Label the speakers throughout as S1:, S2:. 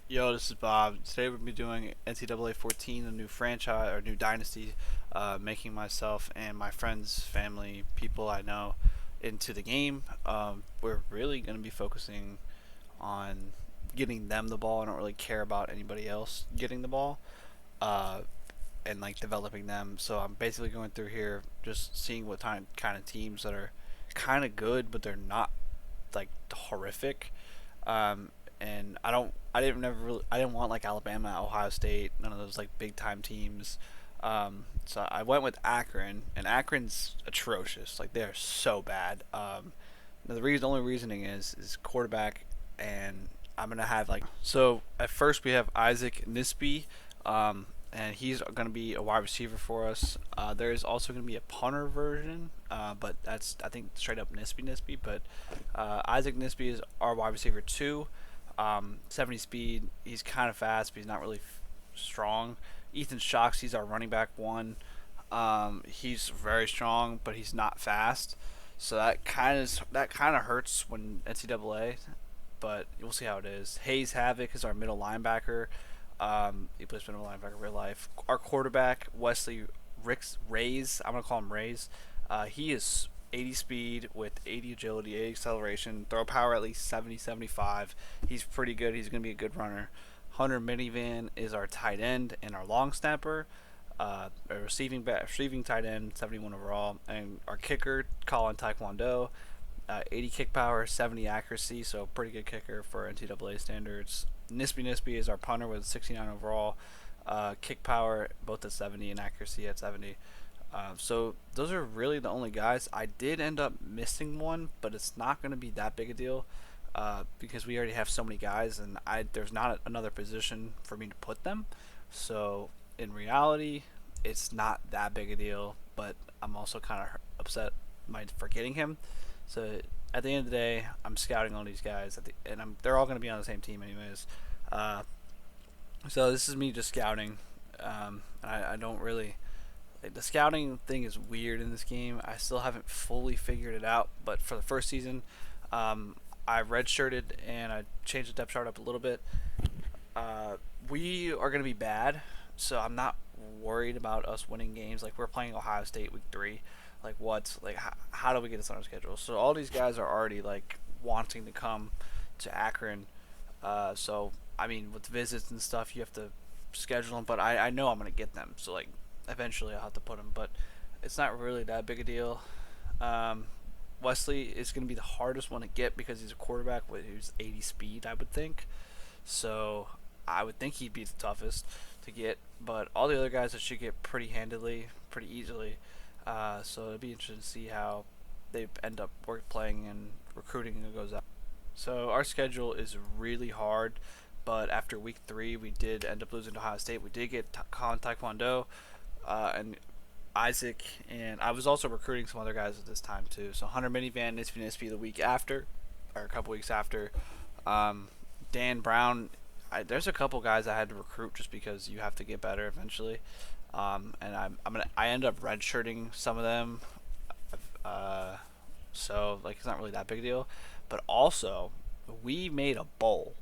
S1: Yo, this is Bob. Today we'll be doing NCAA 14, a new franchise or new dynasty, making myself and my friends, family, people I know into the game. We're really going to be focusing on getting them the ball. I don't really care about anybody else getting the ball, uh, and like developing them. So I'm basically going through here just seeing what kind of teams that are kind of good, but they're not like horrific. Um, and I didn't want like Alabama, Ohio State, none of those like big time teams. So I went with Akron, and Akron's atrocious. Like they're so bad. The only reasoning is quarterback, and I'm gonna have like so. At first we have Isaac Nisby, and he's gonna be a wide receiver for us. There's also gonna be a punter version, but that's I think straight up Nisby. But Isaac Nisby is our wide receiver two. 70 speed. He's kind of fast, but he's not really strong. Ethan Shocks, he's our running back one. He's very strong, but he's not fast. So that kind of hurts when NCAA, but we'll see how it is. Hayes Havoc is our middle linebacker. He plays middle linebacker in real life. Our quarterback Wesley Ricks Rays. I'm gonna call him Rays. He is 80 speed with 80 agility, 80 acceleration, throw power at least 70, 75. He's pretty good. He's going to be a good runner. Hunter Minivan is our tight end and our long snapper. A receiving tight end, 71 overall. And our kicker, Colin Taekwondo, 80 kick power, 70 accuracy, so pretty good kicker for NCAA standards. Nisby is our punter with 69 overall. Kick power, both at 70 and accuracy at 70. So those are really the only guys. I did end up missing one, but it's not going to be that big a deal because we already have so many guys, and there's not another position for me to put them. So in reality, it's not that big a deal. But I'm also kind of upset by forgetting him. So at the end of the day, I'm scouting all these guys, and they're all going to be on the same team anyways. Uh, so this is me just scouting. I don't really like, the scouting thing is weird in this game. I still haven't fully figured it out, but for the first season, I redshirted and I changed the depth chart up a little bit. We are going to be bad, so I'm not worried about us winning games. Like we're playing Ohio State week 3. Like what? Like how do we get this on our schedule? So all these guys are already like wanting to come to Akron. So I mean, with visits and stuff, you have to schedule them. But I know I'm gonna get them. So like eventually I'll have to put them. But it's not really that big a deal. Um, Wesley is going to be the hardest one to get because he's a quarterback with who's 80 speed, I would think. So I would think he'd be the toughest to get. But all the other guys I should get pretty handily, pretty easily. So it'll be interesting to see how they end up playing and recruiting goes out. So our schedule is really hard, but after week 3, we did end up losing to Ohio State. We did get Colin Taekwondo and Isaac, and I was also recruiting some other guys at this time too. So Hunter Minivan, Nispi the week after, or a couple weeks after. Um, Dan Brown, there's a couple guys I had to recruit just because you have to get better eventually. And I end up redshirting some of them. Uh, so like it's not really that big a deal. But also, we made a bowl.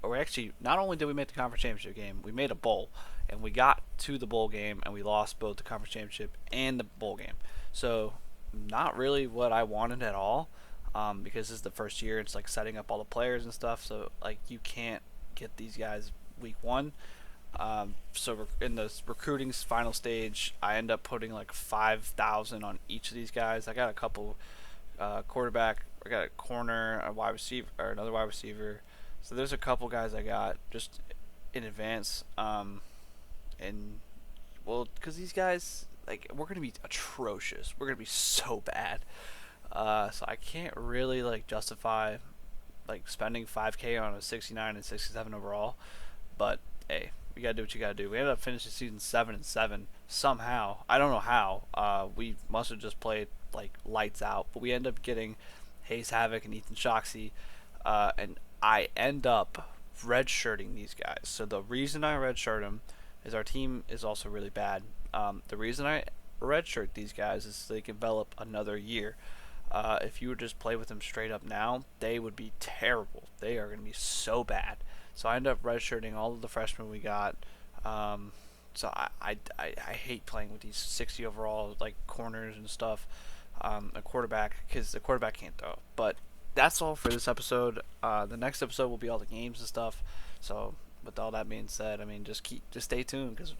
S1: Or actually, not only did we make the conference championship game, we made a bowl, and we got to the bowl game, and we lost both the conference championship and the bowl game. So, not really what I wanted at all, because this is the first year. It's like setting up all the players and stuff. So like you can't get these guys week 1. So in the recruiting final stage, I end up putting like 5,000 on each of these guys. I got a couple quarterback. I got a corner, a wide receiver, or another wide receiver. So there's a couple guys I got just in advance. And well, because these guys, like, we're gonna be atrocious. We're gonna be so bad. So I can't really like justify like spending 5K on a 69 and 67 overall. But hey, you gotta do what you gotta do. We ended up finishing season 7-7 somehow. I don't know how. We must have just played like lights out, but we end up getting Hayes Havoc and Ethan Shoxy, and I end up redshirting these guys. So the reason I redshirt them is our team is also really bad. The reason I redshirt these guys is so they can develop another year. If you would just play with them straight up now, they would be terrible. They are going to be so bad. So I ended up redshirting all of the freshmen we got. Um, so I hate playing with these 60 overall like corners and stuff. A quarterback because the quarterback can't throw. But that's all for this episode. The next episode will be all the games and stuff. So with all that being said, I mean just stay tuned because